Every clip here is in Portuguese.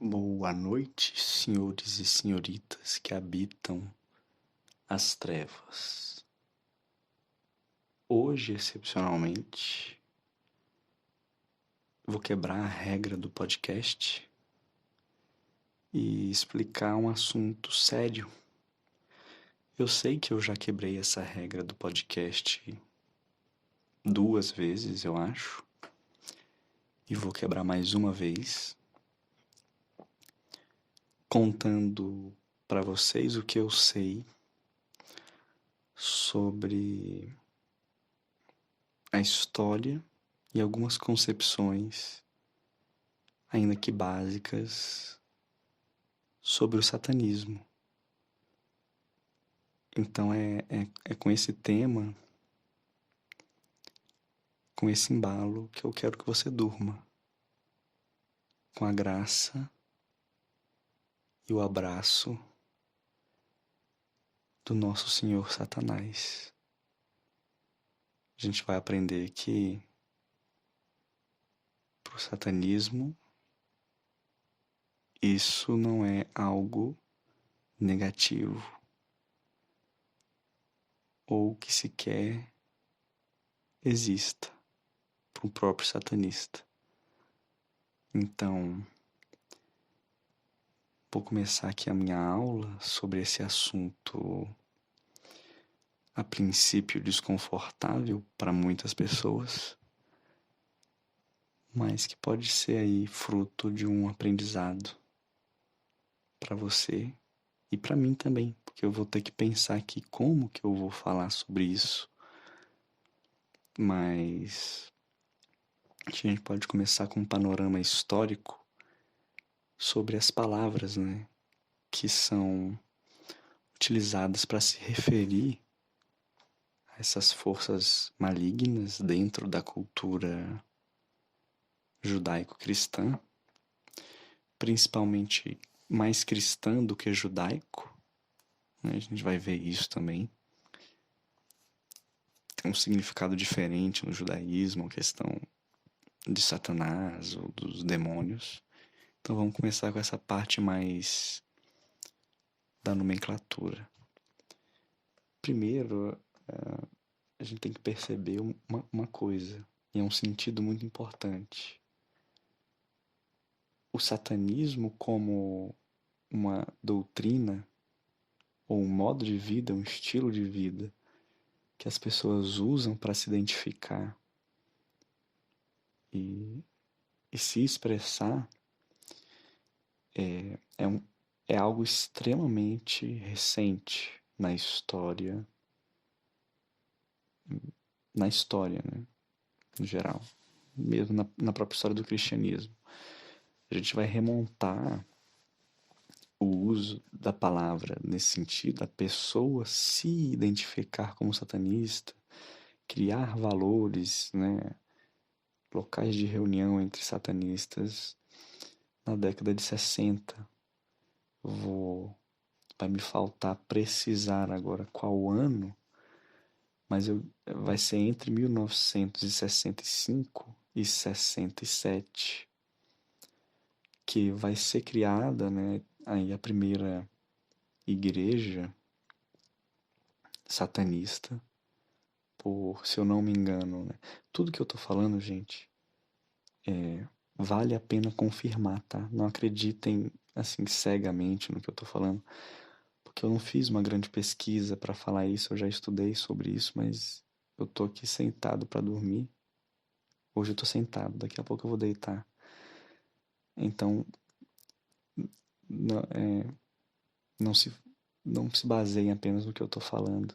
Boa noite, senhores e senhoritas que habitam as trevas. Hoje, excepcionalmente, vou quebrar a regra do podcast e explicar um assunto sério. Eu sei que eu já quebrei essa regra do podcast 2 vezes, eu acho, e vou quebrar mais uma vez, contando para vocês o que eu sei sobre a história e algumas concepções, ainda que básicas, sobre o satanismo. Então é com esse tema, com esse embalo, que eu quero que você durma, com a graça e o abraço do nosso Senhor Satanás. A gente vai aprender que para o satanismo isso não é algo negativo ou que sequer exista para o próprio satanista. Então, vou começar aqui a minha aula sobre esse assunto, a princípio desconfortável para muitas pessoas, mas que pode ser aí fruto de um aprendizado para você e para mim também, porque eu vou ter que pensar aqui como que eu vou falar sobre isso. Mas a gente pode começar com um panorama histórico sobre as palavras, né, que são utilizadas para se referir a essas forças malignas dentro da cultura judaico-cristã, principalmente mais cristã do que judaico, né? A gente vai ver isso também. Tem um significado diferente no judaísmo, a questão de Satanás ou dos demônios. Então vamos começar com essa parte mais da nomenclatura. Primeiro, a gente tem que perceber uma coisa, e é um sentido muito importante. O satanismo como uma doutrina ou um modo de vida, um estilo de vida que as pessoas usam para se identificar e, e se expressar é algo extremamente recente na história, né, no geral, mesmo na própria história do cristianismo. A gente vai remontar o uso da palavra nesse sentido, a pessoa se identificar como satanista, criar valores, né, locais de reunião entre satanistas na década de 60. Vai me faltar precisar agora qual ano, mas vai ser entre 1965 e 67 que vai ser criada, né, aí a primeira igreja satanista, por, se eu não me engano, né? Tudo que eu tô falando, gente, vale a pena confirmar, tá? Não acreditem, assim, cegamente no que eu tô falando, porque eu não fiz uma grande pesquisa para falar isso, eu já estudei sobre isso, mas eu tô aqui sentado para dormir. Hoje eu tô sentado, daqui a pouco eu vou deitar. Então, não, não se, não se baseiem apenas no que eu tô falando.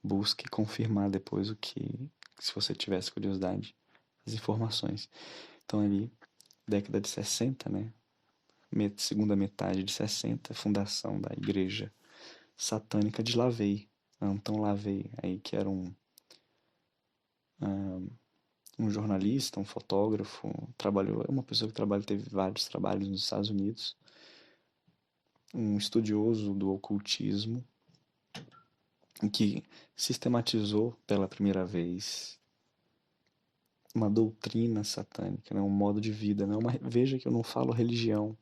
Busque confirmar depois se você tivesse curiosidade, as informações. Então, ali, década de 60, né? Segunda metade de 60, fundação da igreja satânica de Lavey, Anton Lavey, aí que era um jornalista, um fotógrafo, trabalhou, é uma pessoa que teve vários trabalhos nos Estados Unidos, um estudioso do ocultismo, que sistematizou pela primeira vez uma doutrina satânica, né? Um modo de vida. Não é uma... Veja que eu não falo religião,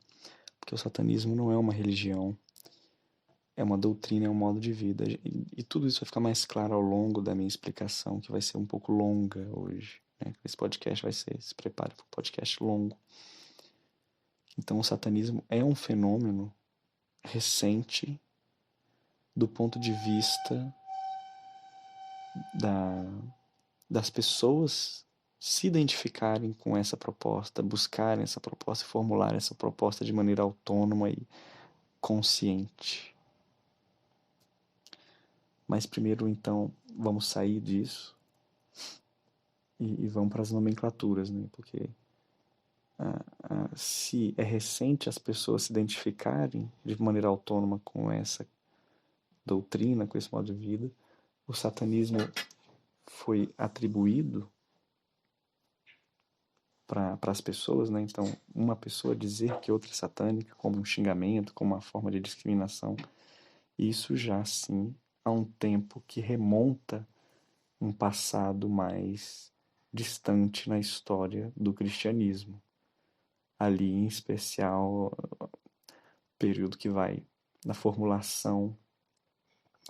porque o satanismo não é uma religião, é uma doutrina, é um modo de vida. E tudo isso vai ficar mais claro ao longo da minha explicação, que vai ser um pouco longa hoje, né? Esse podcast vai ser, se prepare para um podcast longo. Então, o satanismo é um fenômeno recente do ponto de vista da, das pessoas se identificarem com essa proposta, buscarem essa proposta e formularem essa proposta de maneira autônoma e consciente. Mas primeiro, então, vamos sair disso e vamos para as nomenclaturas, né? Porque se é recente as pessoas se identificarem de maneira autônoma com essa doutrina, com esse modo de vida, o satanismo foi atribuído para as pessoas, né? Então, uma pessoa dizer que outra é satânica como um xingamento, como uma forma de discriminação, isso já sim há um tempo que remonta um passado mais distante na história do cristianismo. Ali, em especial, período que vai na formulação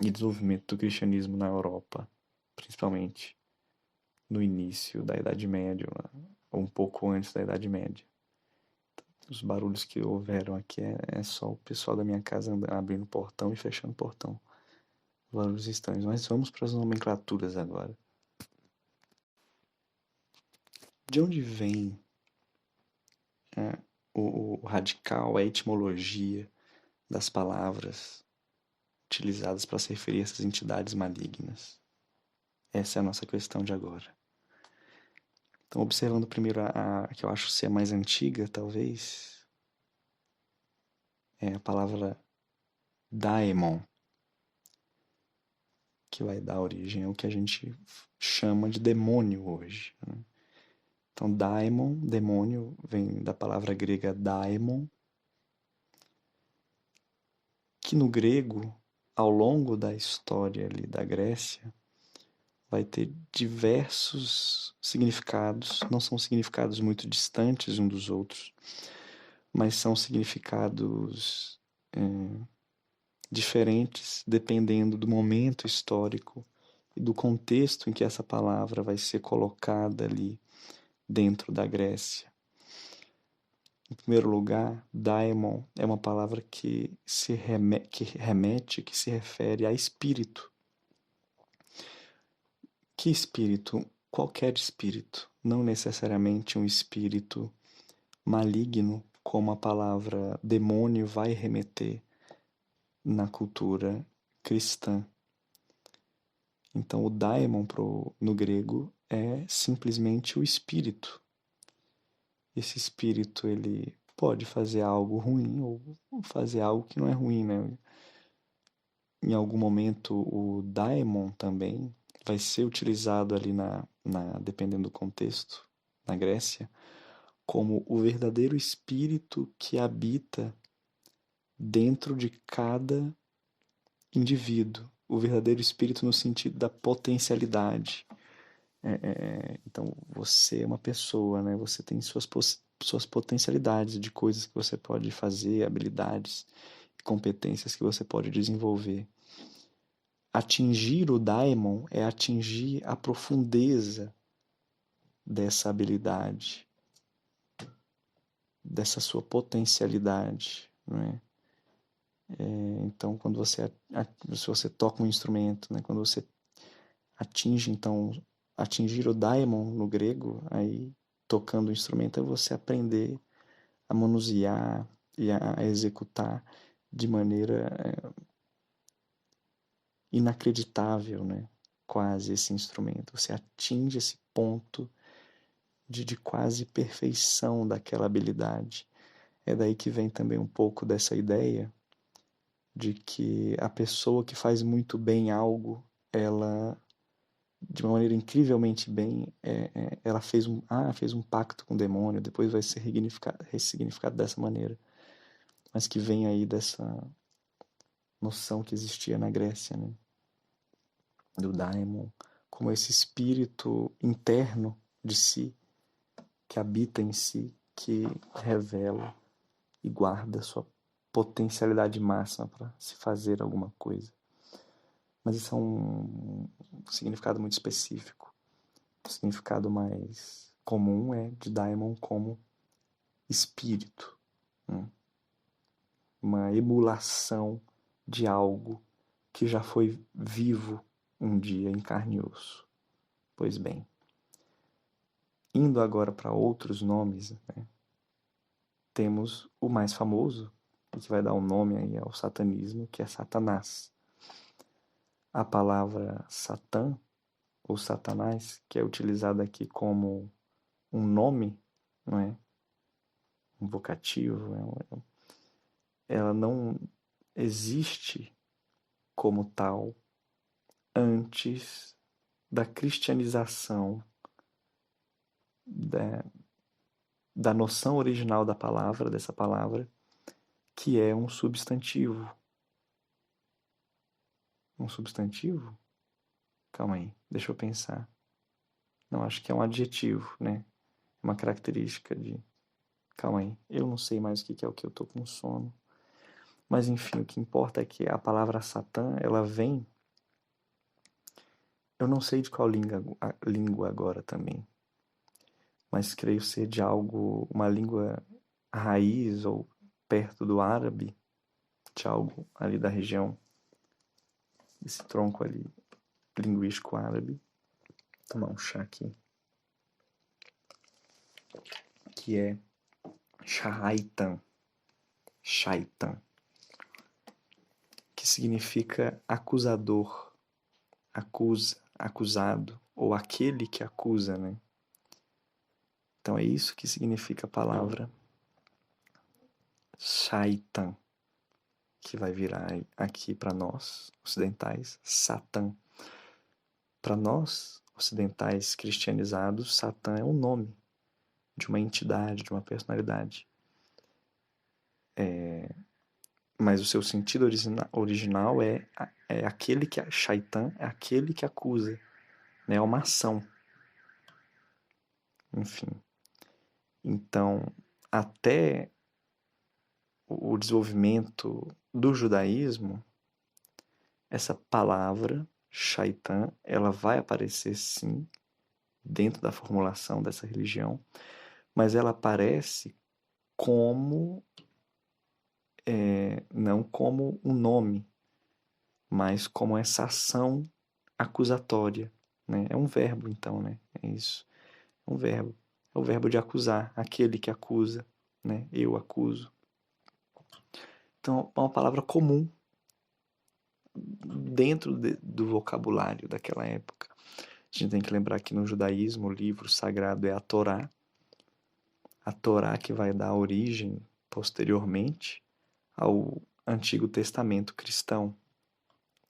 e desenvolvimento do cristianismo na Europa, principalmente no início da Idade Média, ou um pouco antes da Idade Média. Os barulhos que houveram aqui é só o pessoal da minha casa abrindo o portão e fechando o portão. Barulhos estranhos. Mas vamos para as nomenclaturas agora. De onde vem o radical, a etimologia das palavras utilizadas para se referir a essas entidades malignas? Essa é a nossa questão de agora. Então, observando primeiro a que eu acho ser a mais antiga, talvez, é a palavra daemon, que vai dar origem ao que a gente chama de demônio hoje, né? Então, daemon, demônio, vem da palavra grega daimon, que no grego, ao longo da história ali da Grécia, vai ter diversos significados, não são significados muito distantes um dos outros, mas são significados diferentes dependendo do momento histórico e do contexto em que essa palavra vai ser colocada ali dentro da Grécia. Em primeiro lugar, daimon é uma palavra que que se refere a espírito. Que espírito? Qualquer espírito, não necessariamente um espírito maligno, como a palavra demônio vai remeter na cultura cristã. Então, o daimon no grego é simplesmente o espírito. Esse espírito ele pode fazer algo ruim ou fazer algo que não é ruim, né? Em algum momento, o daimon também vai ser utilizado ali dependendo do contexto, na Grécia, como o verdadeiro espírito que habita dentro de cada indivíduo. O verdadeiro espírito no sentido da potencialidade. Então, você é uma pessoa, né? Você tem suas potencialidades de coisas que você pode fazer, habilidades, competências que você pode desenvolver. Atingir o daimon é atingir a profundeza dessa habilidade, dessa sua potencialidade, não é? Então, se você toca um instrumento, né? Quando você atinge, então, atingir o daimon no grego, aí tocando o instrumento é você aprender a manusear e a executar de maneira inacreditável, né? Quase esse instrumento. Você atinge esse ponto de quase perfeição daquela habilidade. É daí que vem também um pouco dessa ideia de que a pessoa que faz muito bem algo, ela, de uma maneira incrivelmente bem, ela fez um pacto com o demônio, depois vai ser ressignificado dessa maneira. Mas que vem aí dessa noção que existia na Grécia, né? Do daimon, como esse espírito interno de si, que habita em si, que revela e guarda sua potencialidade máxima para se fazer alguma coisa. Mas isso é um significado muito específico. O significado mais comum é de daimon como espírito, né? Uma emulação de algo que já foi vivo um dia em carne e osso. Pois bem, indo agora para outros nomes, né, temos o mais famoso, e que vai dar um nome aí ao satanismo, que é Satanás. A palavra Satã, ou Satanás, que é utilizada aqui como um nome, não é? Um vocativo, ela não existe como tal antes da cristianização da, da noção original da palavra, dessa palavra, que é um substantivo. Um substantivo? Calma aí, deixa eu pensar. Não, acho que é um adjetivo, né? Uma característica de... Calma aí, eu não sei mais o que é o que eu tô com sono. Mas enfim, o que importa é que a palavra Satã, ela vem... Eu não sei de qual língua agora também, mas creio ser de algo, uma língua raiz ou perto do árabe, de algo ali da região, esse tronco ali linguístico árabe. Vou tomar um chá aqui, que é Shaitan, Shaitan, que significa acusador, acusa, acusado, ou aquele que acusa, né? Então é isso que significa a palavra Shaitan, que vai virar aqui para nós, ocidentais, Satã. Para nós, ocidentais cristianizados, Satã é um nome de uma entidade, de uma personalidade. Mas o seu sentido original é aquele que... Shaitan é aquele que acusa, né? É uma ação. Enfim. Então, até o desenvolvimento do judaísmo, essa palavra, Shaitan, ela vai aparecer sim dentro da formulação dessa religião, mas ela aparece como, não como um nome, mas como essa ação acusatória, né? É um verbo, então, né? É isso. É um verbo. É o verbo de acusar, aquele que acusa, né? Eu acuso. Então, é uma palavra comum dentro do vocabulário daquela época. A gente tem que lembrar que no judaísmo o livro sagrado é a Torá. A Torá que vai dar origem, posteriormente, ao Antigo Testamento cristão.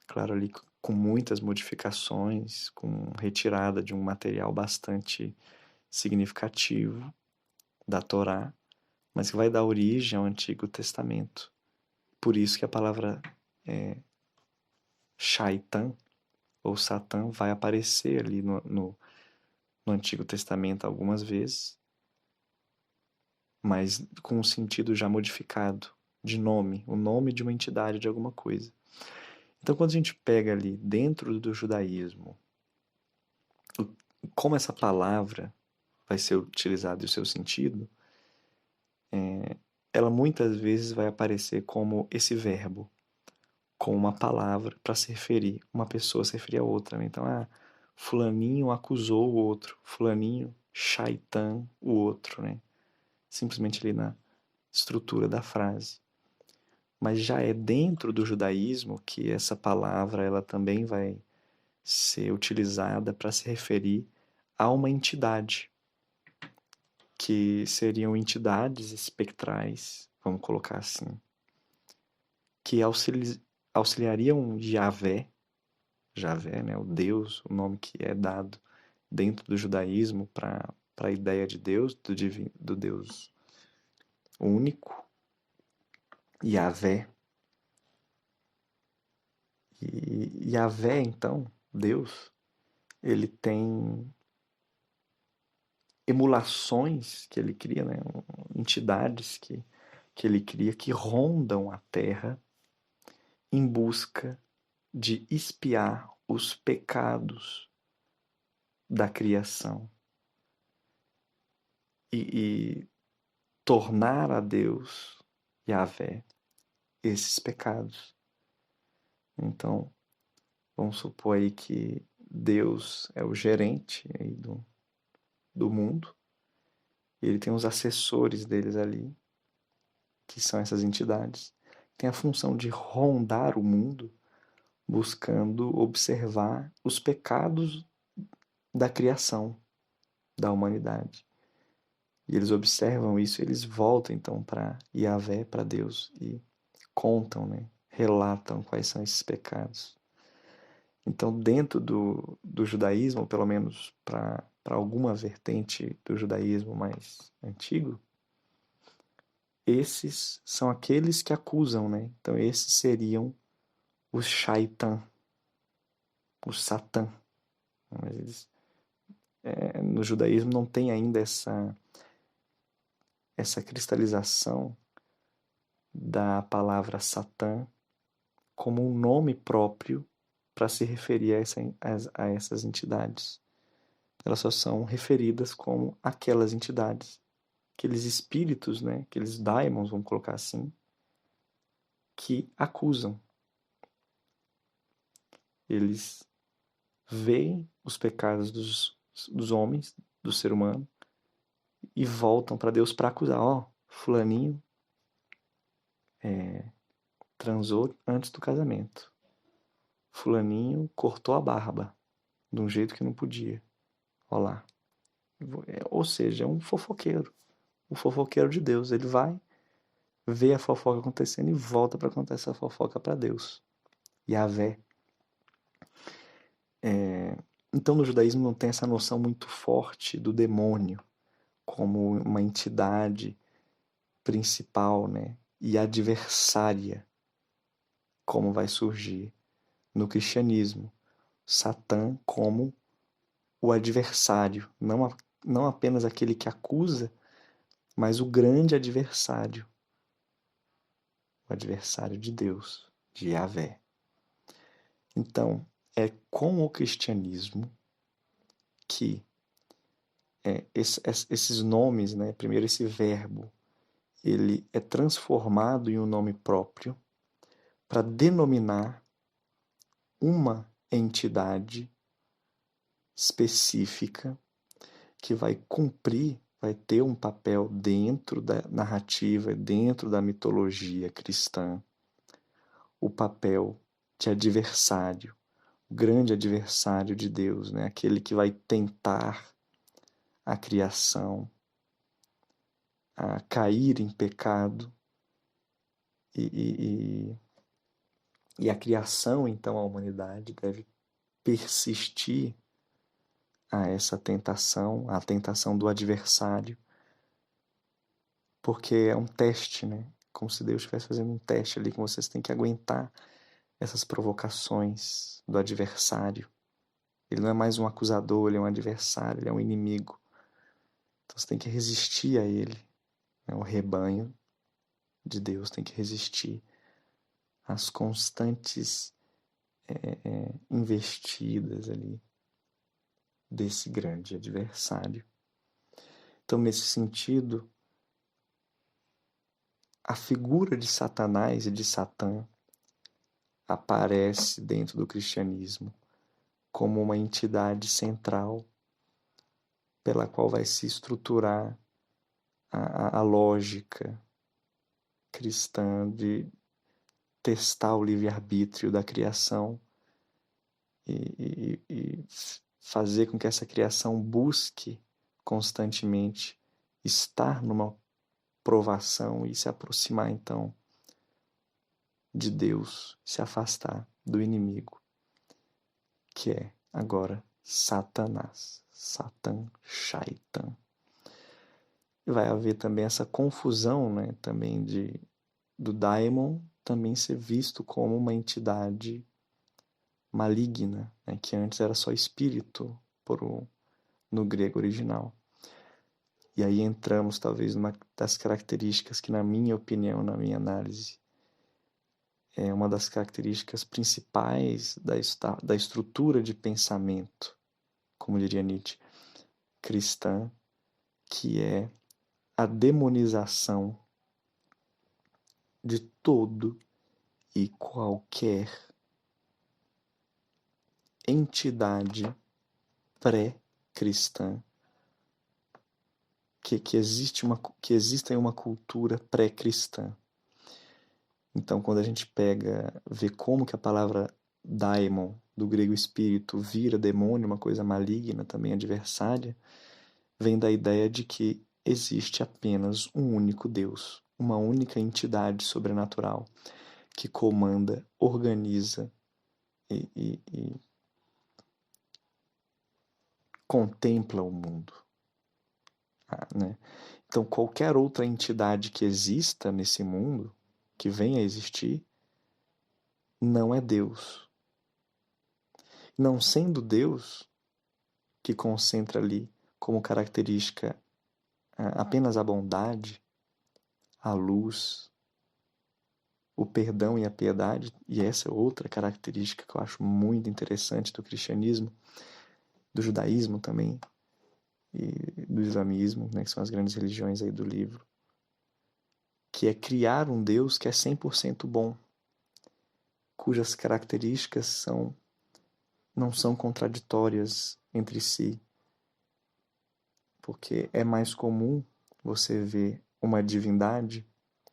Claro, ali com muitas modificações, com retirada de um material bastante significativo da Torá, mas que vai dar origem ao Antigo Testamento. Por isso que a palavra Shaitan, ou Satã, vai aparecer ali no Antigo Testamento algumas vezes, mas com um sentido já modificado, de nome, o nome de uma entidade, de alguma coisa. Então, quando a gente pega ali dentro do judaísmo, como essa palavra vai ser utilizada e o seu sentido, ela muitas vezes vai aparecer como esse verbo, com uma palavra para se referir, uma pessoa se referir a outra, né? Então, fulaninho acusou o outro, fulaninho shaitan o outro, né? Simplesmente ali na estrutura da frase. Mas já é dentro do judaísmo que essa palavra ela também vai ser utilizada para se referir a uma entidade, que seriam entidades espectrais, vamos colocar assim, que auxiliariam Javé, né, o Deus, o nome que é dado dentro do judaísmo para a ideia de Deus, do Deus único, Yahvé. E Yahvé, então, Deus, ele tem emulações que ele cria, né? Entidades que ele cria que rondam a Terra em busca de expiar os pecados da criação e tornar a Deus, Yahvé, esses pecados. Então, vamos supor aí que Deus é o gerente aí do mundo, e ele tem os assessores deles ali, que são essas entidades. Tem a função de rondar o mundo, buscando observar os pecados da criação, da humanidade. E eles observam isso, eles voltam então para Yahvé, para Deus, e contam, né? Relatam quais são esses pecados. Então, dentro do judaísmo, pelo menos para alguma vertente do judaísmo mais antigo, esses são aqueles que acusam, né? Então, esses seriam os Shaitan, os Satã. Mas eles, no judaísmo não tem ainda essa cristalização da palavra Satã como um nome próprio para se referir a essas entidades. Elas só são referidas como aquelas entidades, aqueles espíritos, né, aqueles daimons, vamos colocar assim, que acusam. Eles veem os pecados dos homens, do ser humano, e voltam para Deus para acusar. Fulaninho transou antes do casamento. Fulaninho cortou a barba de um jeito que não podia. Olha lá. Ou seja, é um fofoqueiro. O fofoqueiro de Deus. Ele vai, vê a fofoca acontecendo e volta para contar essa fofoca para Deus. Yahvé. Então, no judaísmo não tem essa noção muito forte do demônio como uma entidade principal, né? E adversária, como vai surgir no cristianismo. Satã como o adversário, não apenas aquele que acusa, mas o grande adversário, o adversário de Deus, de Yahvé. Então, é com o cristianismo que esses nomes, né, primeiro esse verbo, ele é transformado em um nome próprio para denominar uma entidade específica que vai cumprir, vai ter um papel dentro da narrativa, dentro da mitologia cristã, o papel de adversário, o grande adversário de Deus, né? Aquele que vai tentar a criação a cair em pecado e a criação, então, a humanidade deve persistir a essa tentação, a tentação do adversário, porque é um teste, né? Como se Deus estivesse fazendo um teste ali, que vocês têm que aguentar essas provocações do adversário. Ele não é mais um acusador, ele é um adversário, ele é um inimigo. Então você tem que resistir a ele. Né? O rebanho de Deus tem que resistir às constantes investidas ali desse grande adversário. Então, nesse sentido, a figura de Satanás e de Satã aparece dentro do cristianismo como uma entidade central pela qual vai se estruturar a lógica cristã de testar o livre-arbítrio da criação e fazer com que essa criação busque constantemente estar numa provação e se aproximar então de Deus, se afastar do inimigo, que é agora Satanás, Satã, Shaitan. E vai haver também essa confusão, né, também do daimon também ser visto como uma entidade maligna, né, que antes era só espírito no grego original. E aí entramos talvez numa das características que, na minha opinião, na minha análise, é uma das características principais da estrutura de pensamento, como diria Nietzsche, cristã, que é a demonização de todo e qualquer entidade pré-cristã, que exista em uma cultura pré-cristã. Então, quando a gente vê como que a palavra daimon, do grego espírito, vira demônio, uma coisa maligna, também adversária, vem da ideia de que existe apenas um único Deus, uma única entidade sobrenatural que comanda, organiza e contempla o mundo. Né? Então, qualquer outra entidade que exista nesse mundo, que venha a existir, não é Deus. Não sendo Deus, que concentra ali como característica apenas a bondade, a luz, o perdão e a piedade, e essa é outra característica que eu acho muito interessante do cristianismo, do judaísmo também, e do islamismo, né, que são as grandes religiões aí do livro, que é criar um Deus que é 100% bom, cujas características não são contraditórias entre si, porque é mais comum você ver uma divindade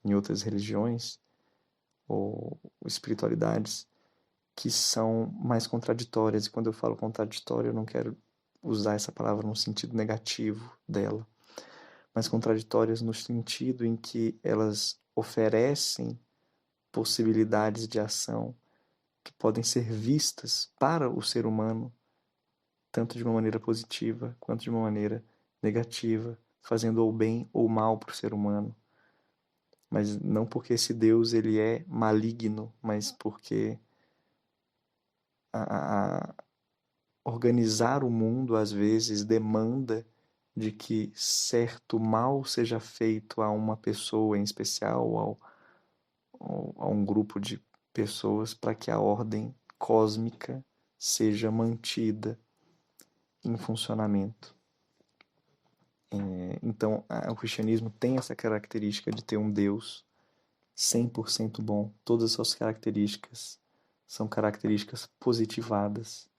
em outras religiões ou espiritualidades que são mais contraditórias. E quando eu falo contraditório, eu não quero usar essa palavra no sentido negativo dela, mas contraditórias no sentido em que elas oferecem possibilidades de ação que podem ser vistas para o ser humano tanto de uma maneira positiva quanto de uma maneira negativa, fazendo ou bem ou mal para o ser humano. Mas não porque esse Deus ele é maligno, mas porque a organizar o mundo às vezes demanda de que certo mal seja feito a uma pessoa em especial ou a um grupo de pessoas para que a ordem cósmica seja mantida em funcionamento. Então, o cristianismo tem essa característica de ter um Deus 100% bom. Todas as suas características são características positivadas.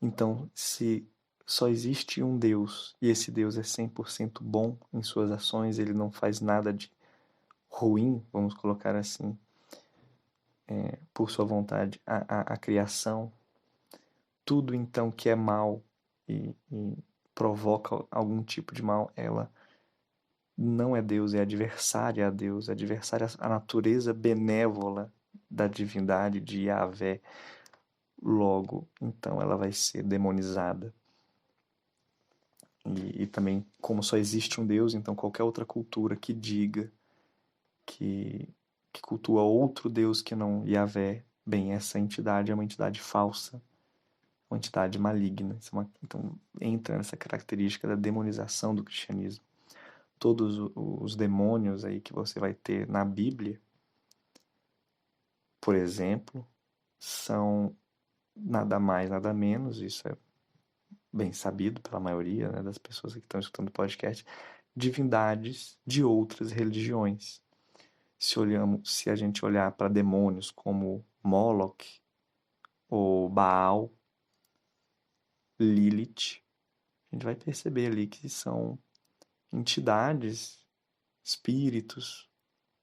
Então, se só existe um Deus e esse Deus é 100% bom em suas ações, ele não faz nada de ruim, vamos colocar assim, por sua vontade, a criação, tudo então que é mal e provoca algum tipo de mal, ela não é Deus, é adversária a Deus, adversária à natureza benévola da divindade de Yahvé. Logo, então ela vai ser demonizada. E também, como só existe um Deus, então qualquer outra cultura que diga que cultua outro Deus que não Yahvé, bem, essa entidade é uma entidade falsa, uma entidade maligna. Então entra nessa característica da demonização do cristianismo. Todos os demônios aí que você vai ter na Bíblia, por exemplo, são nada mais, nada menos, isso é bem sabido pela maioria, né, das pessoas que estão escutando o podcast, divindades de outras religiões. Se a gente olhar para demônios como Moloch ou Baal, Lilith, a gente vai perceber ali que são entidades, espíritos,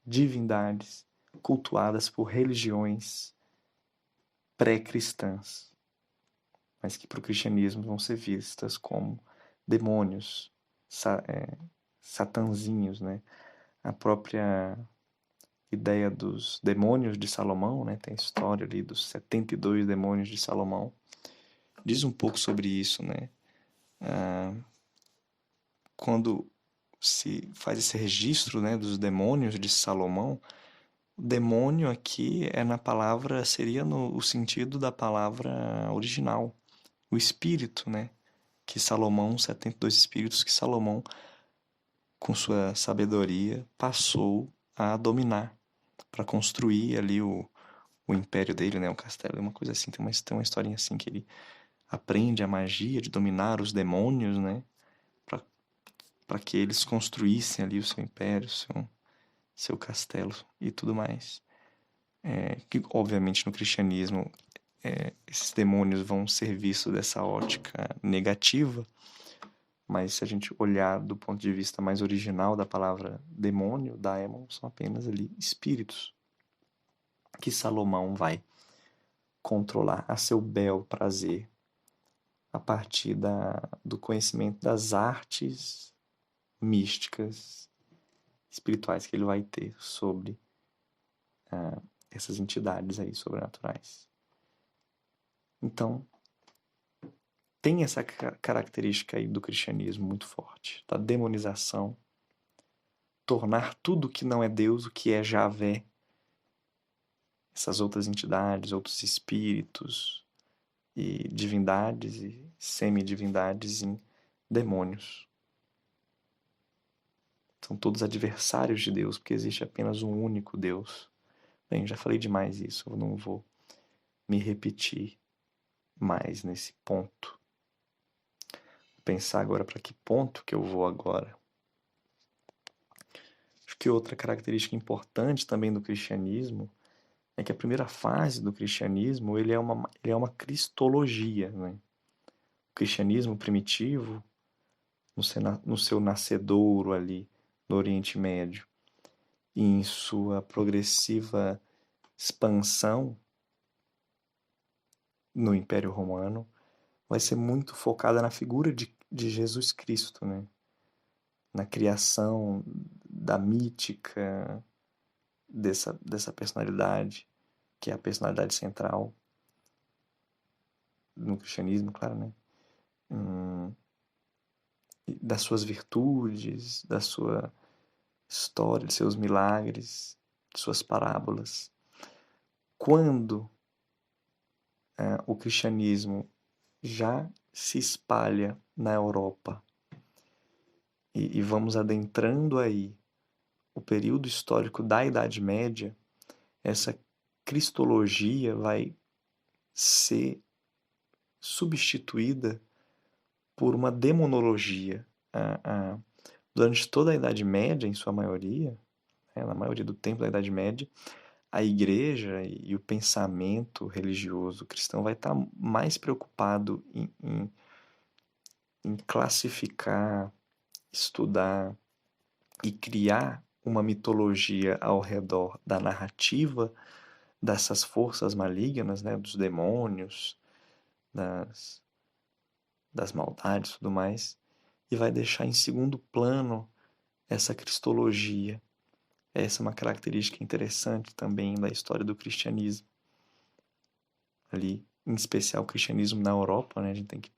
divindades cultuadas por religiões pré-cristãs, mas que para o cristianismo vão ser vistas como demônios, satanzinhos, né? A própria ideia dos demônios de Salomão, né? Tem a história ali dos 72 demônios de Salomão. Diz um pouco sobre isso, né? Quando se faz esse registro, né, dos demônios de Salomão, o demônio aqui seria no sentido da palavra original, o espírito, né? Que Salomão, 72 espíritos que Salomão com sua sabedoria, passou a dominar, para construir ali o império dele, né, o castelo, é uma coisa assim, tem uma historinha assim que ele aprende a magia de dominar os demônios, né, para que eles construíssem ali o seu império, seu castelo e tudo mais. Que obviamente no cristianismo esses demônios vão ser vistos dessa ótica negativa, mas se a gente olhar do ponto de vista mais original da palavra demônio, daemon, são apenas ali espíritos que Salomão vai controlar a seu bel prazer a partir do conhecimento das artes místicas espirituais que ele vai ter sobre essas entidades aí sobrenaturais. Então, tem essa característica aí do cristianismo muito forte, da demonização, tornar tudo que não é Deus o que é Javé, essas outras entidades, outros espíritos e divindades e semidivindades em demônios. São todos adversários de Deus, porque existe apenas um único Deus. Bem, já falei demais isso, eu não vou me repetir mais nesse ponto. Vou pensar agora para que ponto que eu vou agora. Acho que outra característica importante também do cristianismo é que a primeira fase do cristianismo ele é uma cristologia. Né? O cristianismo primitivo, no seu nascedouro ali no Oriente Médio, e em sua progressiva expansão no Império Romano, vai ser muito focada na figura de Jesus Cristo, né? Na criação da mítica dessa personalidade, que é a personalidade central no cristianismo, claro, né? Das suas virtudes, da sua história, de seus milagres, de suas parábolas. Quando o cristianismo já se espalha na Europa e vamos adentrando aí o período histórico da Idade Média, essa cristologia vai ser substituída por uma demonologia. Durante toda a Idade Média, em sua maioria, na maioria do tempo da Idade Média, a igreja e o pensamento religioso cristão vai estar mais preocupado em classificar, estudar e criar uma mitologia ao redor da narrativa dessas forças malignas, né, dos demônios, das maldades e tudo mais, e vai deixar em segundo plano essa cristologia. Essa é uma característica interessante também da história do cristianismo. Ali, em especial o cristianismo na Europa, né, a gente tem que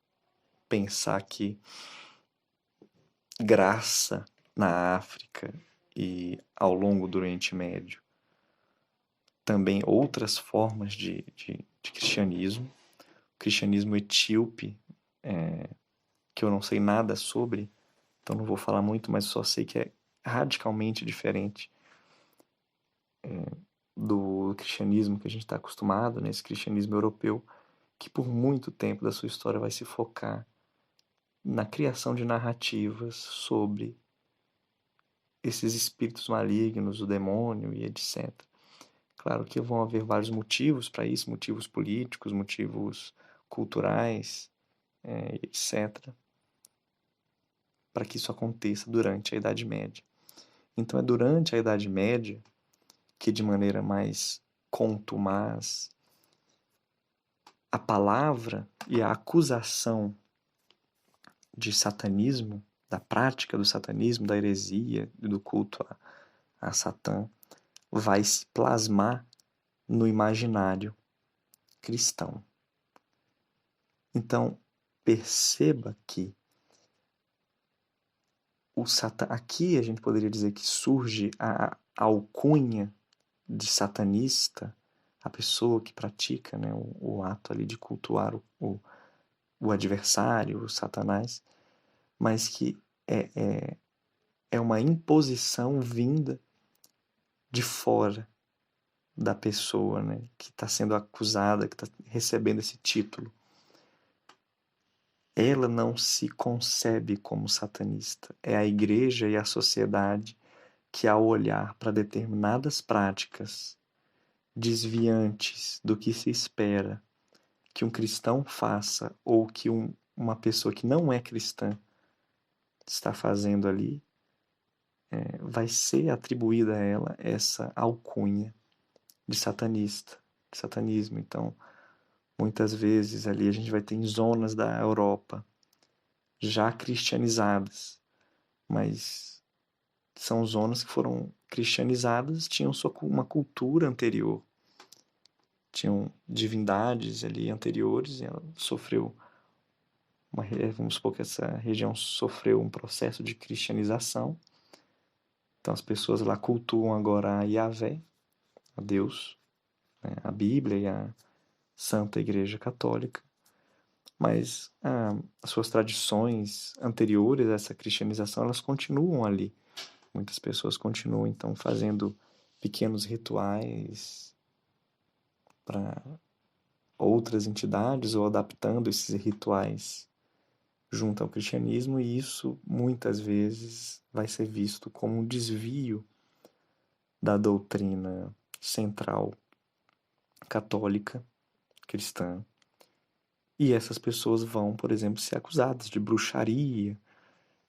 pensar que graça na África e ao longo do Oriente Médio, também outras formas de cristianismo. O cristianismo etíope, que eu não sei nada sobre, então não vou falar muito, mas só sei que é radicalmente diferente do cristianismo que a gente está acostumado, nesse cristianismo europeu, que por muito tempo da sua história vai se focar na criação de narrativas sobre esses espíritos malignos, o demônio e etc. Claro que vão haver vários motivos para isso, motivos políticos, motivos culturais, etc., para que isso aconteça durante a Idade Média. Então é durante a Idade Média que, de maneira mais contumaz, a palavra e a acusação de satanismo, da prática do satanismo, da heresia e do culto a Satã, vai se plasmar no imaginário cristão. Então, perceba que aqui a gente poderia dizer que surge a alcunha de satanista, a pessoa que pratica, né, o ato ali de cultuar o adversário, o Satanás, mas que é uma imposição vinda de fora da pessoa, né, que está sendo acusada, que está recebendo esse título. Ela não se concebe como satanista. É a igreja e a sociedade que, ao olhar para determinadas práticas desviantes do que se espera que um cristão faça ou que uma pessoa que não é cristã está fazendo ali, vai ser atribuída a ela essa alcunha de satanista, de satanismo. Então, muitas vezes ali a gente vai ter em zonas da Europa já cristianizadas, mas são zonas que foram cristianizadas, tinham uma cultura anterior, tinham divindades ali anteriores, e ela sofreu vamos supor que essa região sofreu um processo de cristianização. Então as pessoas lá cultuam agora a Yahvé, a Deus, né, a Bíblia e a Santa Igreja Católica. Mas as suas tradições anteriores a essa cristianização, elas continuam ali. Muitas pessoas continuam, então, fazendo pequenos rituais para outras entidades ou adaptando esses rituais junto ao cristianismo, e isso muitas vezes vai ser visto como um desvio da doutrina central católica cristã. E essas pessoas vão, por exemplo, ser acusadas de bruxaria,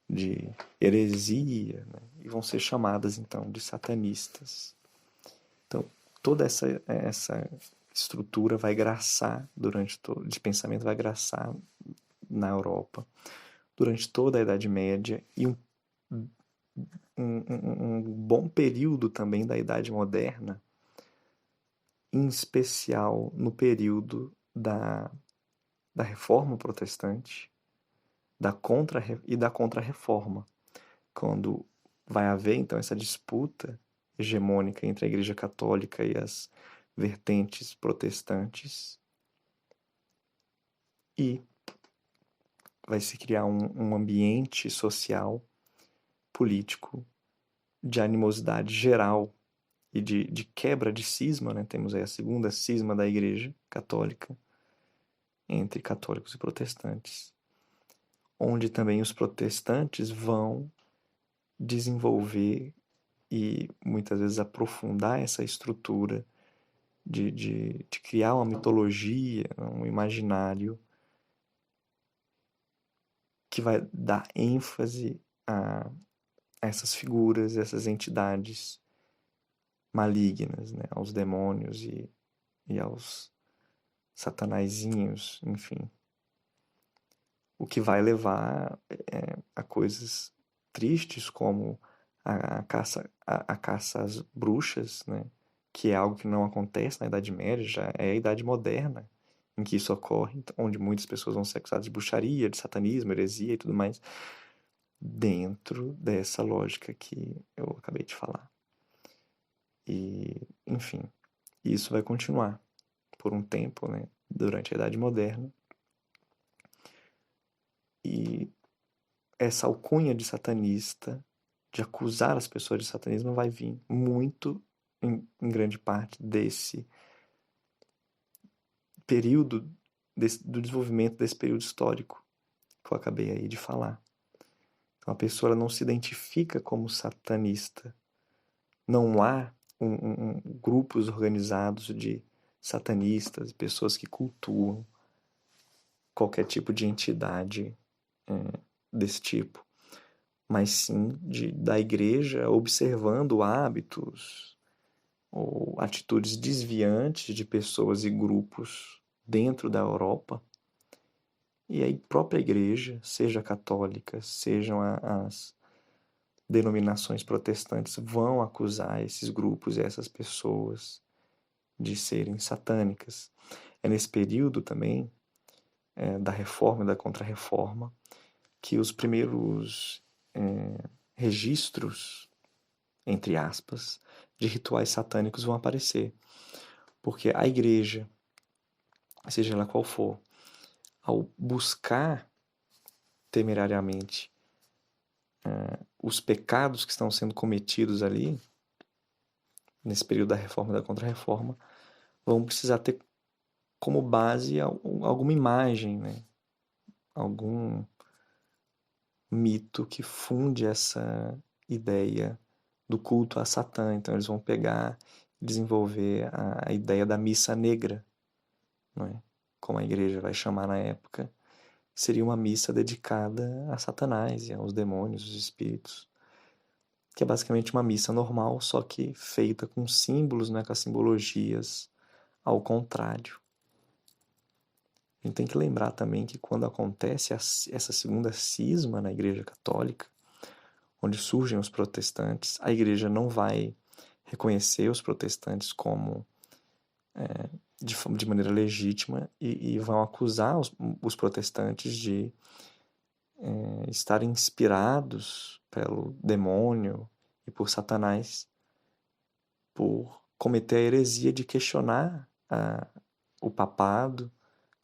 de heresia, né? E vão ser chamadas então de satanistas. Então, toda essa estrutura vai graçar de pensamento vai graçar na Europa durante toda a Idade Média e um bom período também da Idade Moderna, em especial no período da Reforma Protestante da Contra-Reforma, quando vai haver então essa disputa hegemônica entre a Igreja Católica e as vertentes protestantes, e vai se criar um ambiente social, político, de animosidade geral e de quebra de cisma, né? Temos aí a segunda cisma da Igreja Católica entre católicos e protestantes, onde também os protestantes vão desenvolver e muitas vezes aprofundar essa estrutura de criar uma mitologia, um imaginário que vai dar ênfase a essas figuras, essas entidades malignas, né? Aos demônios e aos satanaizinhos, enfim. O que vai levar a coisas tristes como a caça às bruxas, né? Que é algo que não acontece na Idade Média, já é a Idade Moderna em que isso ocorre, onde muitas pessoas vão ser acusadas de bruxaria, de satanismo, heresia e tudo mais, dentro dessa lógica que eu acabei de falar. E, enfim, isso vai continuar por um tempo, né, durante a Idade Moderna. E essa alcunha de satanista, de acusar as pessoas de satanismo, vai vir muito, em grande parte, desse período, do desenvolvimento desse período histórico que eu acabei aí de falar. Então a pessoa não se identifica como satanista. Não há grupos organizados de satanistas, pessoas que cultuam qualquer tipo de entidade desse tipo, mas sim da igreja observando hábitos ou atitudes desviantes de pessoas e grupos dentro da Europa. E a própria igreja, seja católica, sejam as denominações protestantes, vão acusar esses grupos e essas pessoas de serem satânicas. É nesse período também da Reforma e da Contra-Reforma que os primeiros registros, entre aspas, de rituais satânicos vão aparecer. Porque a igreja, seja ela qual for, ao buscar temerariamente os pecados que estão sendo cometidos ali, nesse período da reforma e da contra-reforma, vão precisar ter como base alguma imagem, né? Algum mito que funde essa ideia do culto a Satã. Então eles vão pegar e desenvolver a ideia da missa negra, não é? Como a igreja vai chamar na época, seria uma missa dedicada a Satanás e aos demônios, os espíritos, que é basicamente uma missa normal, só que feita com símbolos, né, com as simbologias ao contrário. A gente tem que lembrar também que quando acontece essa segunda cisma na Igreja Católica, onde surgem os protestantes, a Igreja não vai reconhecer os protestantes como de maneira legítima e vão acusar os protestantes de estarem inspirados pelo demônio e por Satanás, por cometer a heresia de questionar o papado,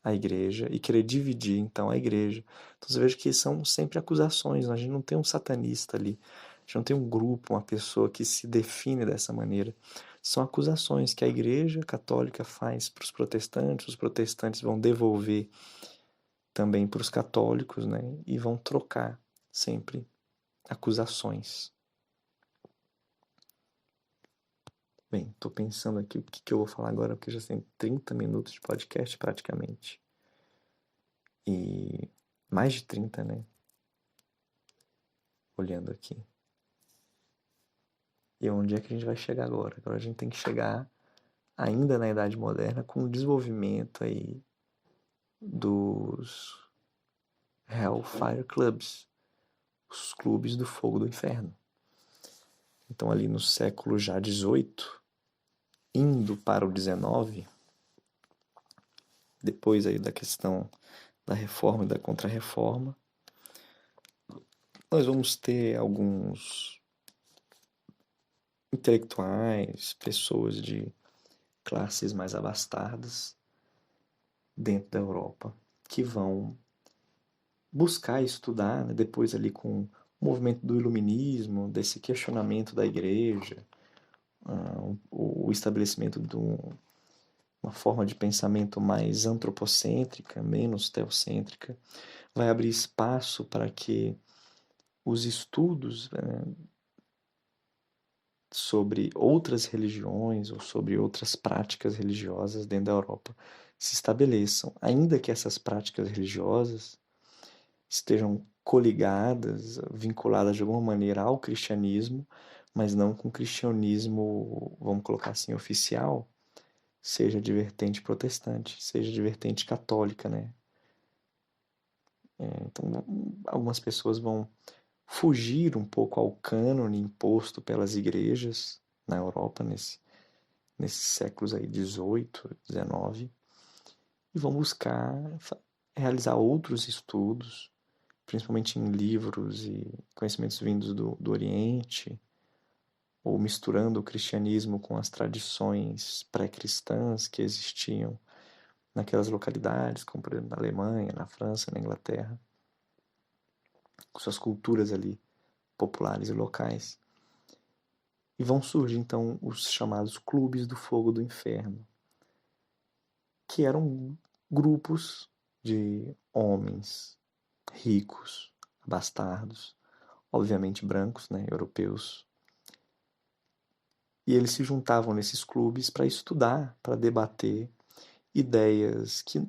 a igreja, e querer dividir então a igreja. Então você veja que são sempre acusações, a gente não tem um satanista ali, a gente não tem um grupo, uma pessoa que se define dessa maneira. São acusações que a igreja católica faz para os protestantes vão devolver também para os católicos, né? E vão trocar sempre acusações. Bem, estou pensando aqui o que eu vou falar agora, porque já tem 30 minutos de podcast praticamente. E mais de 30, né? Olhando aqui. E onde é que a gente vai chegar agora? Agora a gente tem que chegar ainda na Idade Moderna com o desenvolvimento aí dos Hellfire Clubs, os clubes do fogo do inferno. Então ali no século já XVIII, indo para o XIX, depois aí da questão da reforma e da contra-reforma, nós vamos ter alguns intelectuais, pessoas de classes mais abastadas dentro da Europa, que vão buscar estudar, né, depois ali com o movimento do iluminismo, desse questionamento da igreja, o estabelecimento de uma forma de pensamento mais antropocêntrica, menos teocêntrica, vai abrir espaço para que os estudos sobre outras religiões ou sobre outras práticas religiosas dentro da Europa se estabeleçam, ainda que essas práticas religiosas estejam coligadas, vinculadas de alguma maneira ao cristianismo, mas não com o cristianismo, vamos colocar assim, oficial, seja de vertente protestante, seja de vertente católica, né? Então, algumas pessoas vão fugir um pouco ao cânone imposto pelas igrejas na Europa nesses séculos aí 18, 19, e vão buscar realizar outros estudos, principalmente em livros e conhecimentos vindos do Oriente, ou misturando o cristianismo com as tradições pré-cristãs que existiam naquelas localidades, como por exemplo na Alemanha, na França, na Inglaterra, com suas culturas ali populares e locais. E vão surgir então os chamados clubes do fogo do inferno, que eram grupos de homens ricos, bastardos, obviamente brancos, né, europeus. E eles se juntavam nesses clubes para estudar, para debater ideias que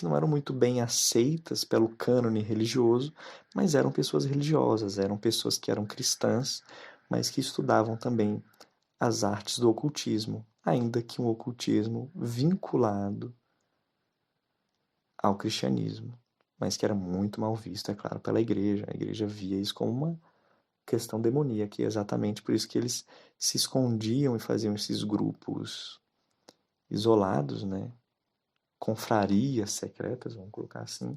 não eram muito bem aceitas pelo cânone religioso, mas eram pessoas religiosas, eram pessoas que eram cristãs, mas que estudavam também as artes do ocultismo, ainda que um ocultismo vinculado ao cristianismo, mas que era muito mal visto, é claro, pela igreja. A igreja via isso como uma questão demoníaca, e é exatamente por isso que eles se escondiam e faziam esses grupos isolados, né? Confrarias secretas, vamos colocar assim,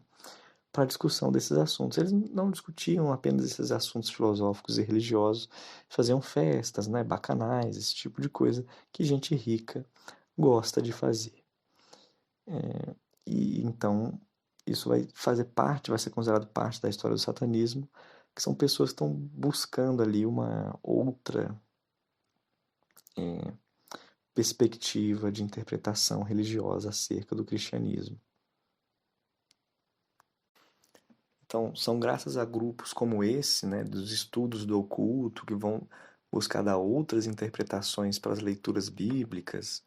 para a discussão desses assuntos. Eles não discutiam apenas esses assuntos filosóficos e religiosos, faziam festas, né, bacanais, esse tipo de coisa que gente rica gosta de fazer. E então isso vai fazer parte, vai ser considerado parte da história do satanismo, que são pessoas que estão buscando ali uma outra perspectiva de interpretação religiosa acerca do cristianismo. Então, são graças a grupos como esse, né, dos estudos do oculto, que vão buscar dar outras interpretações para as leituras bíblicas,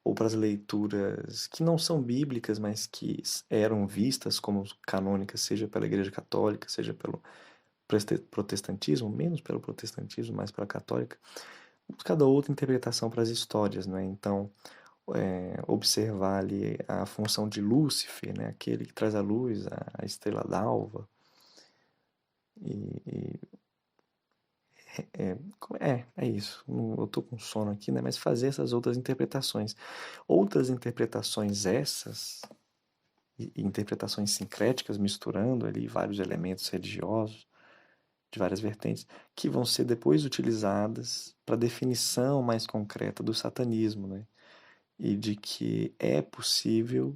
ou para as leituras que não são bíblicas, mas que eram vistas como canônicas, seja pela Igreja Católica, seja pelo protestantismo, menos pelo protestantismo, mais pela católica, cada outra interpretação para as histórias, né? Então, observar ali a função de Lúcifer, né? Aquele que traz a luz, a estrela d'alva, e é isso. Eu tô com sono aqui, né? Mas fazer essas outras interpretações. Outras interpretações essas, e interpretações sincréticas, misturando ali vários elementos religiosos, de várias vertentes, que vão ser depois utilizadas para definição mais concreta do satanismo, né? E de que é possível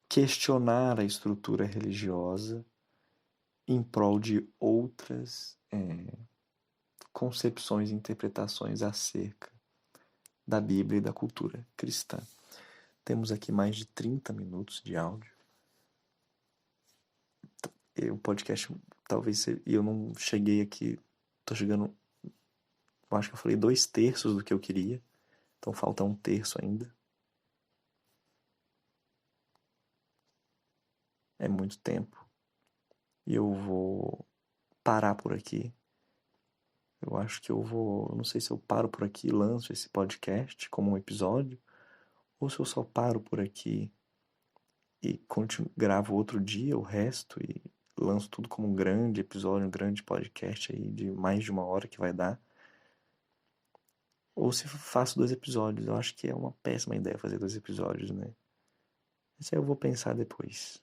questionar a estrutura religiosa em prol de outras concepções e interpretações acerca da Bíblia e da cultura cristã. Temos aqui mais de 30 minutos de áudio. O podcast, talvez, eu não cheguei aqui, tô chegando, eu acho que eu falei 2/3 do que eu queria, então falta 1/3 ainda. É muito tempo. E eu vou parar por aqui. Eu acho que eu vou, não sei se eu paro por aqui e lanço esse podcast como um episódio, ou se eu só paro por aqui e gravo outro dia o resto e lanço tudo como um grande episódio, um grande podcast aí de mais de 1 hora que vai dar. Ou se faço 2 episódios. Eu acho que é uma péssima ideia fazer 2 episódios, né? Isso aí eu vou pensar depois.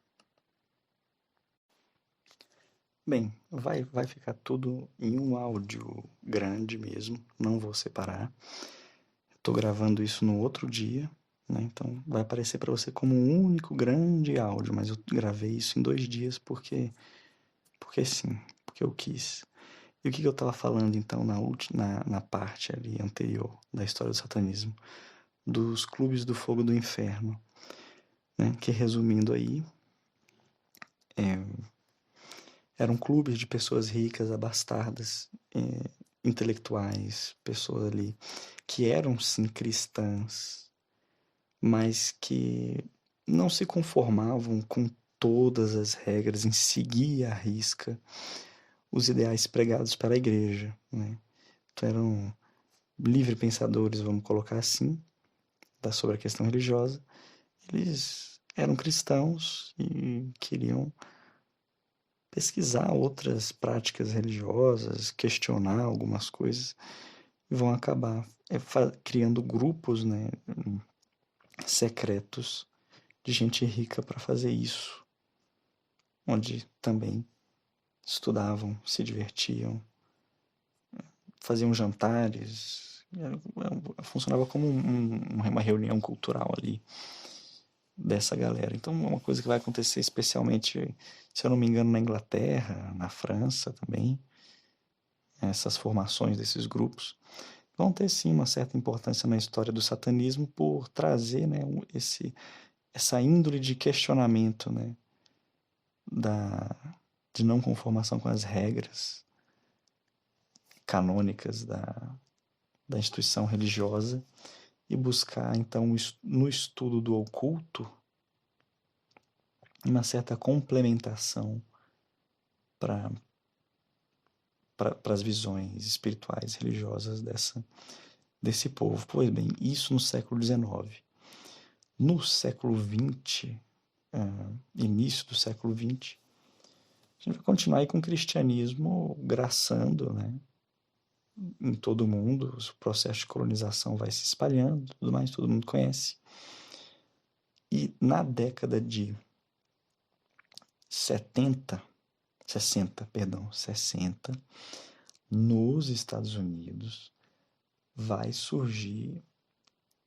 Bem, vai ficar tudo em um áudio grande mesmo, não vou separar. Estou gravando isso no outro dia, né? Então vai aparecer para você como um único grande áudio, mas eu gravei isso em 2 dias porque sim, porque eu quis. E o que eu estava falando então na parte ali anterior da história do satanismo? Dos clubes do fogo do inferno, né? Que resumindo aí, eram clubes de pessoas ricas, abastadas, intelectuais, pessoas ali que eram sim cristãs, mas que não se conformavam com todas as regras, em seguir à risca os ideais pregados pela igreja, né? Então eram livre pensadores, vamos colocar assim, sobre a questão religiosa. Eles eram cristãos e queriam pesquisar outras práticas religiosas, questionar algumas coisas, e vão acabar criando grupos, né, secretos de gente rica para fazer isso, onde também estudavam, se divertiam, faziam jantares, funcionava como uma reunião cultural ali dessa galera. Então é uma coisa que vai acontecer especialmente, se eu não me engano, na Inglaterra, na França também. Essas formações desses grupos vão ter sim uma certa importância na história do satanismo por trazer, né, essa índole de questionamento, né, da, de não conformação com as regras canônicas da instituição religiosa e buscar, então, no estudo do oculto, uma certa complementação para as visões espirituais, religiosas desse povo. Pois bem, isso no século XIX. No século XX, início do século XX, a gente vai continuar aí com o cristianismo graçando, né, em todo o mundo, o processo de colonização vai se espalhando, tudo mais, todo mundo conhece. E na década de 60, nos Estados Unidos, vai surgir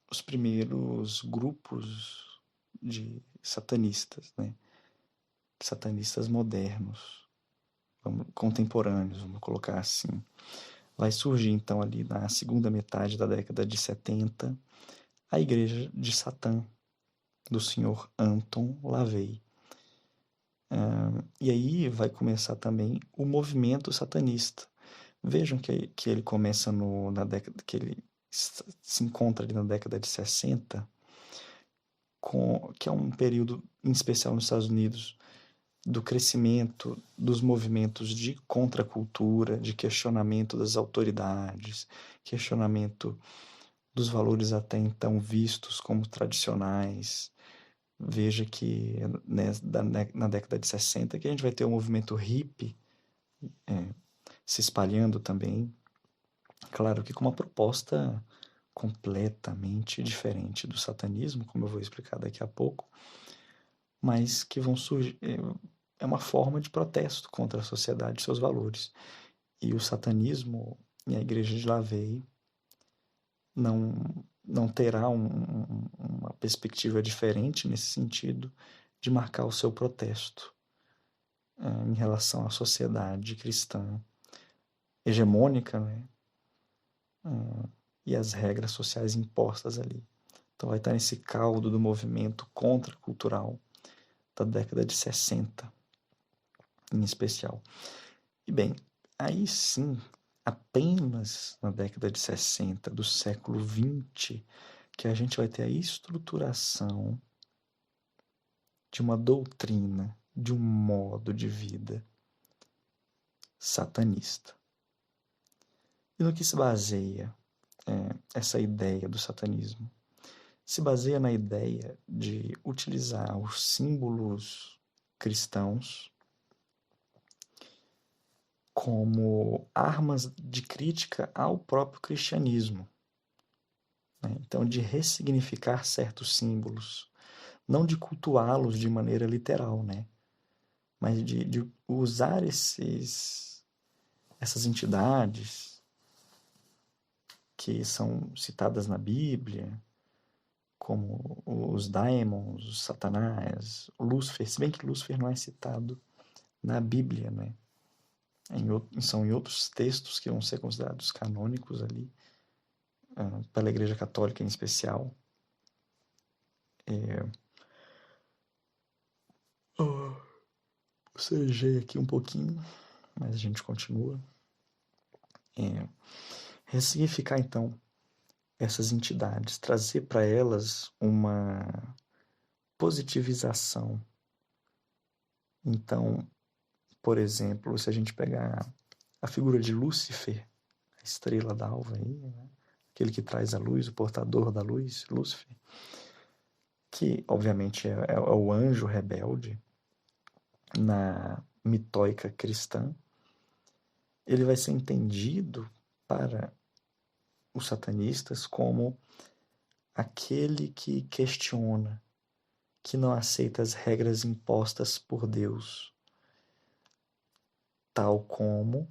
os primeiros grupos de satanistas, né? Satanistas modernos, contemporâneos, vamos colocar assim. Vai surgir, então, ali na segunda metade da década de 70, a Igreja de Satã, do senhor Anton LaVey. E aí vai começar também o movimento satanista. Vejam que ele começa na década, que ele se encontra ali na década de 60, que é um período, em especial nos Estados Unidos, do crescimento dos movimentos de contracultura, de questionamento das autoridades, questionamento dos valores até então vistos como tradicionais. Veja que na década de 60 que a gente vai ter o movimento hippie se espalhando também. Claro que com uma proposta completamente diferente do satanismo, como eu vou explicar daqui a pouco, mas que vão surgir. É uma forma de protesto contra a sociedade e seus valores. E o satanismo e a igreja de Lavey não terá uma perspectiva diferente nesse sentido de marcar o seu protesto em relação à sociedade cristã hegemônica, né? E as regras sociais impostas ali. Então vai estar nesse caldo do movimento contracultural da década de 60, em especial. E bem, aí sim, apenas na década de 60 do século XX, que a gente vai ter a estruturação de uma doutrina, de um modo de vida satanista. E no que se baseia essa ideia do satanismo? Se baseia na ideia de utilizar os símbolos cristãos como armas de crítica ao próprio cristianismo. Né? Então, de ressignificar certos símbolos, não de cultuá-los de maneira literal, né? Mas de usar essas entidades que são citadas na Bíblia, como os daimons, os satanás, o Lúcifer, se bem que Lúcifer não é citado na Bíblia, né? São em outros textos que vão ser considerados canônicos ali, pela Igreja Católica em especial. Bocejei aqui um pouquinho, mas a gente continua. Ressignificar, então, essas entidades, trazer para elas uma positivização. Então, por exemplo, se a gente pegar a figura de Lúcifer, a estrela d'alva aí, né? Aquele que traz a luz, o portador da luz, Lúcifer, que obviamente é o anjo rebelde na mitóica cristã, ele vai ser entendido para os satanistas como aquele que questiona, que não aceita as regras impostas por Deus, tal como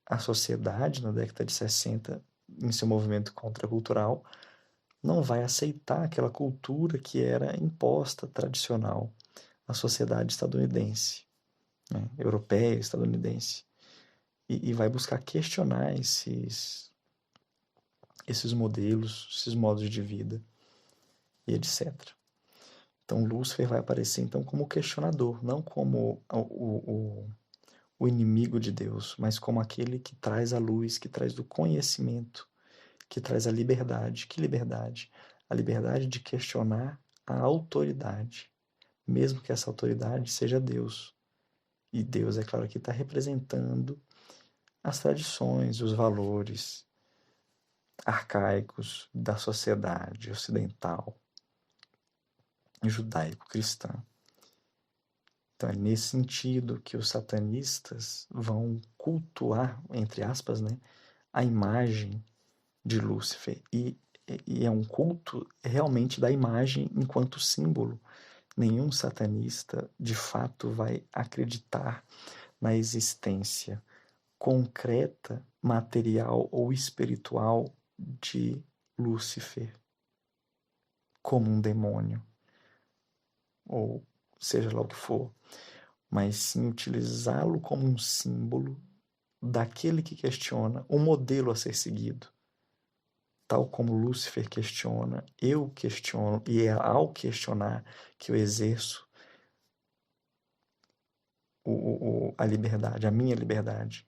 a sociedade na década de 60, em seu movimento contracultural, não vai aceitar aquela cultura que era imposta, tradicional, à sociedade estadunidense, né? Europeia, estadunidense, e vai buscar questionar esses modelos, esses modos de vida, e etc. Então Lúcifer vai aparecer então como questionador, não como o inimigo de Deus, mas como aquele que traz a luz, que traz o conhecimento, que traz a liberdade. Que liberdade? A liberdade de questionar a autoridade, mesmo que essa autoridade seja Deus. E Deus, é claro, que está representando as tradições, os valores arcaicos da sociedade ocidental, judaico-cristã. Então é nesse sentido que os satanistas vão cultuar, entre aspas, né, a imagem de Lúcifer. E é um culto realmente da imagem enquanto símbolo. Nenhum satanista, de fato, vai acreditar na existência concreta, material ou espiritual de Lúcifer como um demônio, ou seja lá o que for. mas sim utilizá-lo como um símbolo daquele que questiona o modelo a ser seguido. Tal como Lúcifer questiona, eu questiono, e é ao questionar que eu exerço a liberdade, a minha liberdade,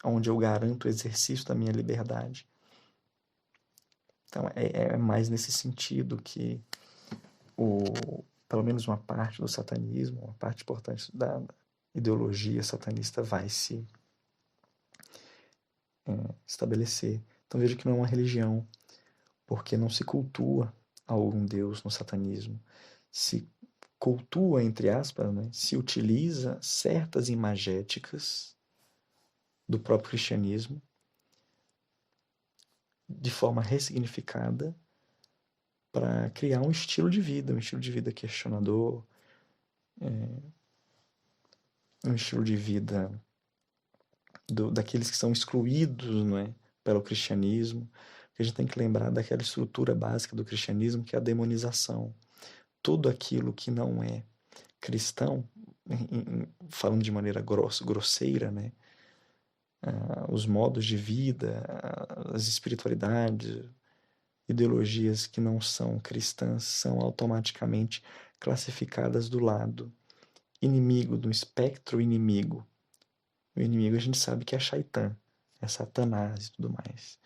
onde eu garanto o exercício da minha liberdade. Então, é mais nesse sentido que, pelo menos uma parte do satanismo, uma parte importante da ideologia satanista vai se estabelecer. Então, veja que não é uma religião, porque não se cultua a algum deus no satanismo. Se cultua, entre aspas, né? Se utiliza certas imagéticas do próprio cristianismo de forma ressignificada para criar um estilo de vida questionador, um estilo de vida daqueles que são excluídos, não é, pelo cristianismo. A gente tem que lembrar daquela estrutura básica do cristianismo, que é a demonização. Tudo aquilo que não é cristão, falando de maneira grosseira, né, os modos de vida, as espiritualidades, ideologias que não são cristãs são automaticamente classificadas do lado inimigo, do espectro inimigo. O inimigo a gente sabe que é Shaitan, é Satanás e tudo mais.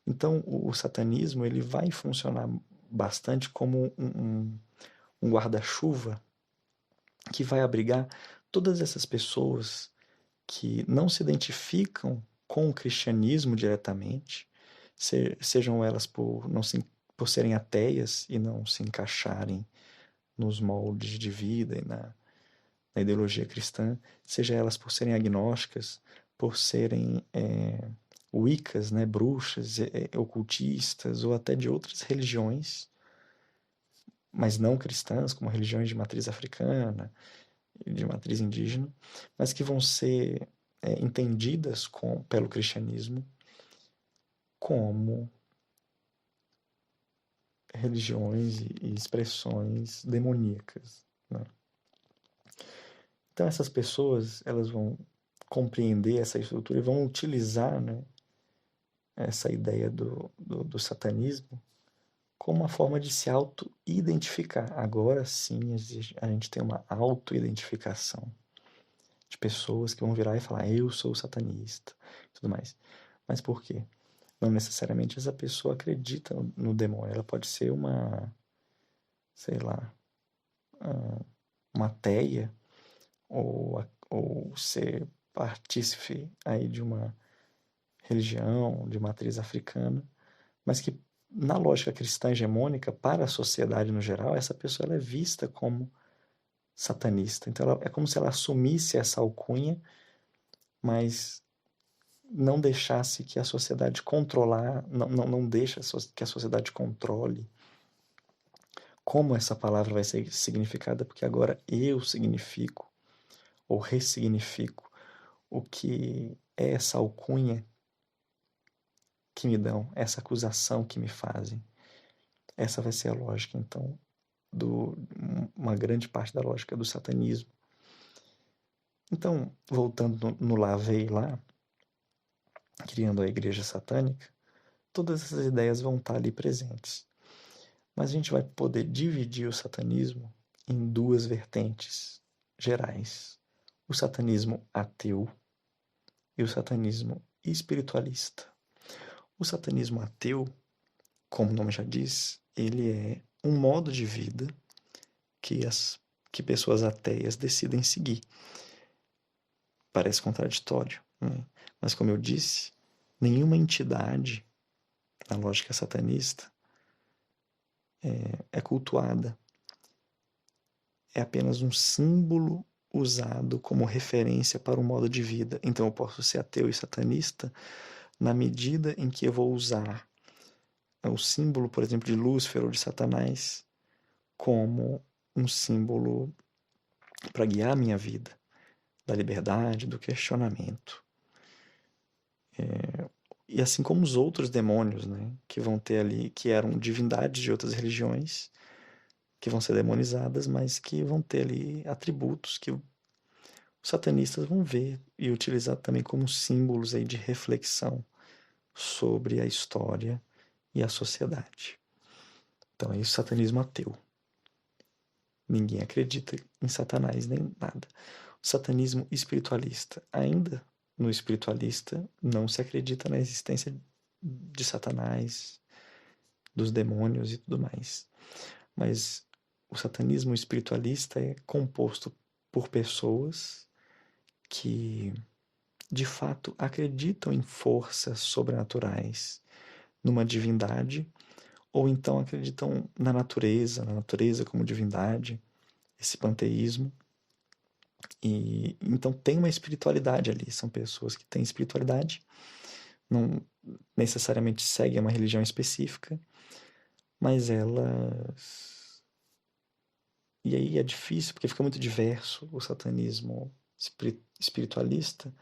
Então o satanismo ele vai funcionar bastante como um guarda-chuva que vai abrigar todas essas pessoas que não se identificam com o cristianismo diretamente, sejam elas por serem ateias e não se encaixarem nos moldes de vida e na ideologia cristã, seja elas por serem agnósticas, por serem wiccas, né, bruxas, ocultistas, ou até de outras religiões, mas não cristãs, como religiões de matriz africana, de matriz indígena, mas que vão ser entendidas pelo cristianismo como religiões e expressões demoníacas, né? Então essas pessoas elas vão compreender essa estrutura e vão utilizar, né, essa ideia do satanismo como uma forma de se auto-identificar. Agora sim a gente tem uma auto-identificação de pessoas que vão virar e falar eu sou satanista e tudo mais. Mas por quê? Não necessariamente essa pessoa acredita no demônio. Ela pode ser sei lá, uma ateia ou ser partícipe aí de uma religião de matriz africana, mas que na lógica cristã hegemônica, para a sociedade no geral, essa pessoa ela é vista como satanista. Então é como se ela assumisse essa alcunha, mas não deixasse que a sociedade controlar, não deixa que a sociedade controle como essa palavra vai ser significada, porque agora eu significo ou ressignifico o que é essa alcunha que me dão, essa acusação que me fazem. Essa vai ser a lógica, então, uma grande parte da lógica do satanismo. Então, voltando no Lavei lá, criando a igreja satânica, todas essas ideias vão estar ali presentes. Mas a gente vai poder dividir o satanismo em duas vertentes gerais: o satanismo ateu e o satanismo espiritualista. O satanismo ateu, como o nome já diz, ele é um modo de vida que pessoas ateias decidem seguir. Parece contraditório, né? Mas como eu disse, nenhuma entidade, na lógica satanista, é cultuada. É apenas um símbolo usado como referência para um modo de vida. Então eu posso ser ateu e satanista na medida em que eu vou usar o símbolo, por exemplo, de Lúcifer ou de Satanás como um símbolo para guiar a minha vida, da liberdade, do questionamento. E assim como os outros demônios, né, que vão ter ali, que eram divindades de outras religiões, que vão ser demonizadas, mas que vão ter ali atributos que os satanistas vão ver e utilizar também como símbolos aí de reflexão sobre a história e a sociedade. Então é isso, satanismo ateu. Ninguém acredita em Satanás nem nada. O satanismo espiritualista, ainda no espiritualista, não se acredita na existência de Satanás, dos demônios e tudo mais. Mas o satanismo espiritualista é composto por pessoas que, de fato, acreditam em forças sobrenaturais, numa divindade, ou então acreditam na natureza como divindade, esse panteísmo. E então tem uma espiritualidade ali, são pessoas que têm espiritualidade, não necessariamente seguem uma religião específica, mas elas. E aí é difícil, porque fica muito diverso o satanismo espiritualista,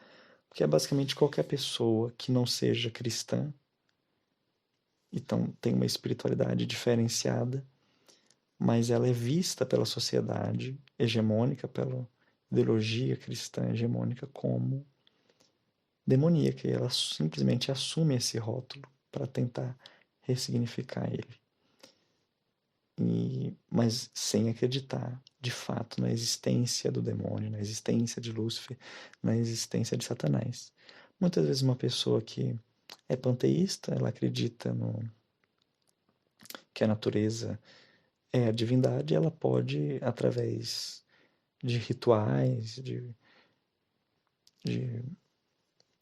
porque é basicamente qualquer pessoa que não seja cristã, então tem uma espiritualidade diferenciada, mas ela é vista pela sociedade hegemônica, pela ideologia cristã hegemônica, como demoníaca, e ela simplesmente assume esse rótulo para tentar ressignificar ele. Mas sem acreditar de fato na existência do demônio, na existência de Lúcifer, na existência de Satanás. Muitas vezes uma pessoa que é panteísta, ela acredita que a natureza é a divindade, ela pode, através de rituais, de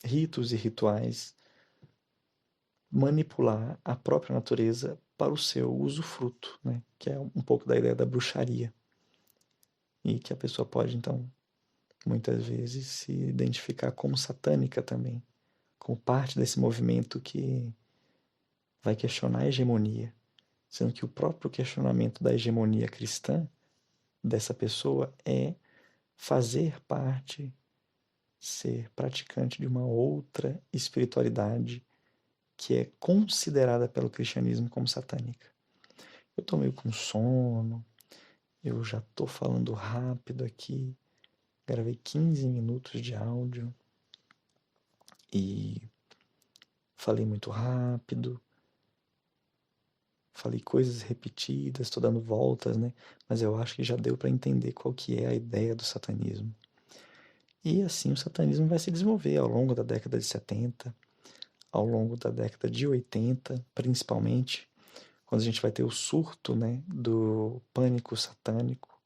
ritos e rituais, manipular a própria natureza para o seu usufruto, né? Que é um pouco da ideia da bruxaria. E que a pessoa pode, então, muitas vezes se identificar como satânica também, como parte desse movimento que vai questionar a hegemonia, sendo que o próprio questionamento da hegemonia cristã dessa pessoa é fazer parte, ser praticante de uma outra espiritualidade que é considerada pelo cristianismo como satânica. Eu tô meio com sono, eu já tô falando rápido aqui, gravei 15 minutos de áudio e falei muito rápido, falei coisas repetidas, tô dando voltas, né? Mas eu acho que já deu para entender qual que é a ideia do satanismo. E assim o satanismo vai se desenvolver ao longo da década de 70, ao longo da década de 80, principalmente, quando a gente vai ter o surto, né, do pânico satânico,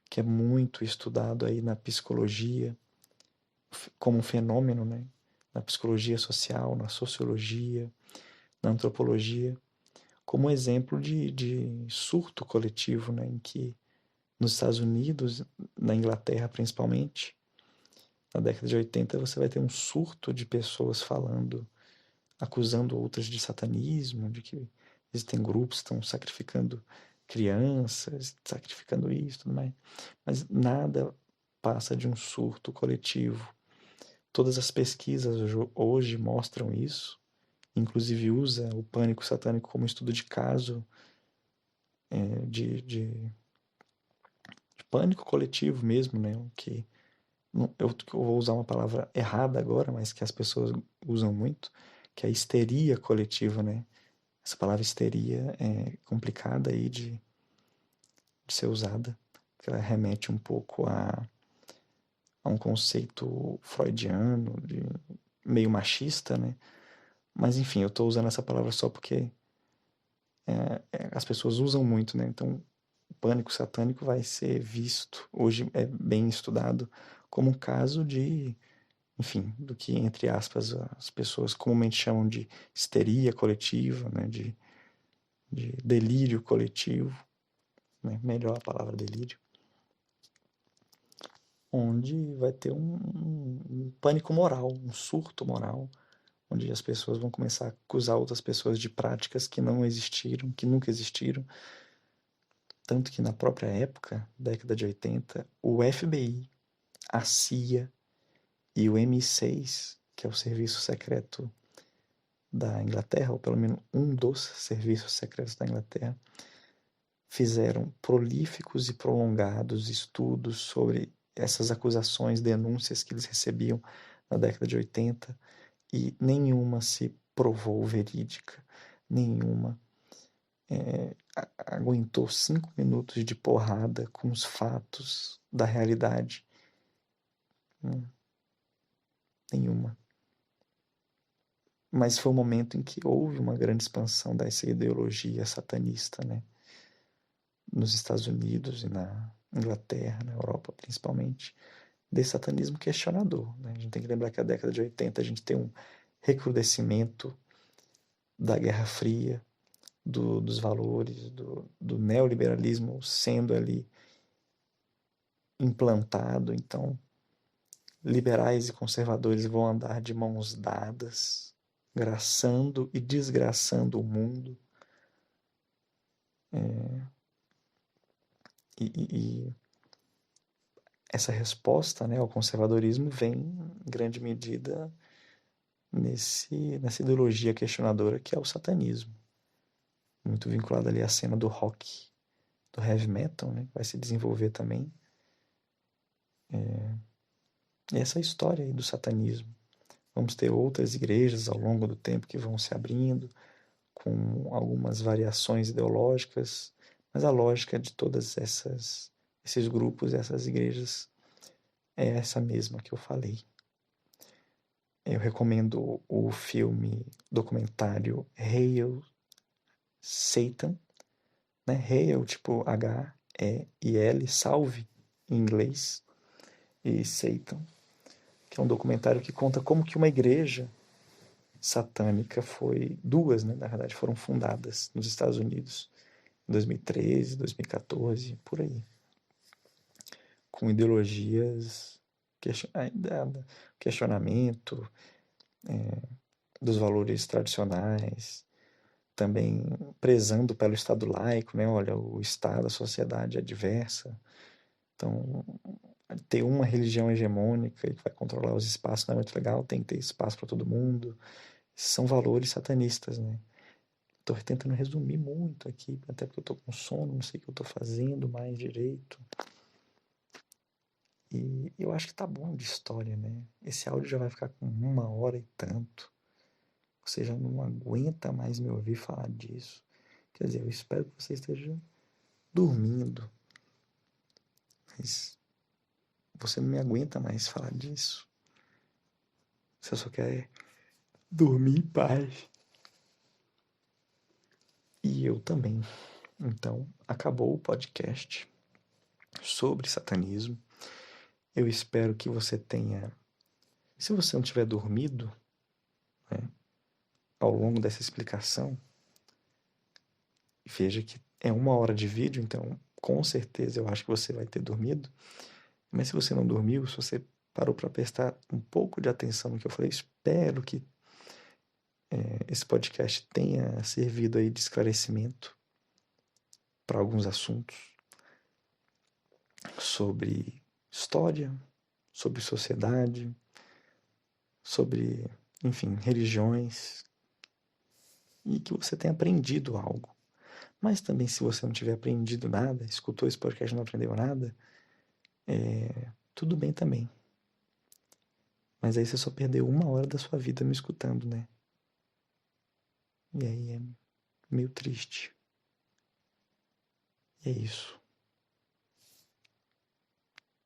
que é muito estudado aí na psicologia, como um fenômeno, né, na psicologia social, na sociologia, na antropologia, como um exemplo de surto coletivo, né, em que nos Estados Unidos, na Inglaterra principalmente, na década de 80, você vai ter um surto de pessoas falando, acusando outras de satanismo, de que existem grupos que estão sacrificando crianças, sacrificando isso, tudo mais. Mas nada passa de um surto coletivo. Todas as pesquisas hoje mostram isso, inclusive usa o pânico satânico como estudo de caso, de pânico coletivo mesmo, né? Que eu vou usar uma palavra errada agora, mas que as pessoas usam muito, que é a histeria coletiva, né? Essa palavra histeria é complicada aí de ser usada, porque ela remete um pouco a um conceito freudiano, meio machista, né? Mas enfim, eu estou usando essa palavra só porque as pessoas usam muito, né? Então, o pânico satânico vai ser visto, hoje é bem estudado, como um caso de, enfim, do que, entre aspas, as pessoas comumente chamam de histeria coletiva, né? De delírio coletivo, né? Melhor a palavra delírio, onde vai ter um pânico moral, um surto moral, onde as pessoas vão começar a acusar outras pessoas de práticas que não existiram, que nunca existiram. Tanto que na própria época, década de 80, o FBI, a CIA e o MI6, que é o serviço secreto da Inglaterra, ou pelo menos um dos serviços secretos da Inglaterra, fizeram prolíficos e prolongados estudos sobre essas acusações, denúncias que eles recebiam na década de 80 e nenhuma se provou verídica, nenhuma aguentou 5 minutos de porrada com os fatos da realidade. Nenhuma. Mas foi um momento em que houve uma grande expansão dessa ideologia satanista, né? Nos Estados Unidos e na Inglaterra, na Europa principalmente, desse satanismo questionador, né? A gente tem que lembrar que a década de 80 a gente tem um recrudescimento da Guerra Fria, dos valores, do neoliberalismo sendo ali implantado. Então, liberais e conservadores vão andar de mãos dadas, graçando e desgraçando o mundo. E essa resposta, né, ao conservadorismo vem, em grande medida, nessa ideologia questionadora que é o satanismo. Muito vinculado ali à cena do rock, do heavy metal, né, que vai se desenvolver também. E essa história aí do satanismo. Vamos ter outras igrejas ao longo do tempo que vão se abrindo, com algumas variações ideológicas, mas a lógica de todas esses grupos, essas igrejas, é essa mesma que eu falei. Eu recomendo o filme documentário Hail Satan, né? Hail, tipo H-E-I-L, salve, em inglês, e Satan, que é um documentário que conta como que uma igreja satânica duas, né, na verdade, foram fundadas nos Estados Unidos em 2013, 2014, por aí, com ideologias, questionamento dos valores tradicionais, também prezando pelo Estado laico, né? Olha, o Estado, a sociedade é diversa, então ter uma religião hegemônica que vai controlar os espaços não é muito legal, tem que ter espaço para todo mundo. São valores satanistas, né? Tô tentando resumir muito aqui, até porque eu tô com sono, não sei o que eu tô fazendo mais direito. E eu acho que tá bom de história, né? Esse áudio já vai ficar com 1 hora e tanto. Você já não aguenta mais me ouvir falar disso. Quer dizer, eu espero que você esteja dormindo. Mas você não me aguenta mais falar disso. Você só quer dormir em paz. E eu também. Então, acabou o podcast sobre satanismo. Eu espero que você tenha... Se você não tiver dormido, né, ao longo dessa explicação, veja que é 1 hora de vídeo, então com certeza eu acho que você vai ter dormido. Mas se você não dormiu, se você parou para prestar um pouco de atenção no que eu falei, espero que esse podcast tenha servido aí de esclarecimento para alguns assuntos sobre história, sobre sociedade, sobre, enfim, religiões, e que você tenha aprendido algo. Mas também, se você não tiver aprendido nada, escutou esse podcast e não aprendeu nada, tudo bem também. Mas aí você só perdeu 1 hora da sua vida me escutando, né? E aí é meio triste. E é isso.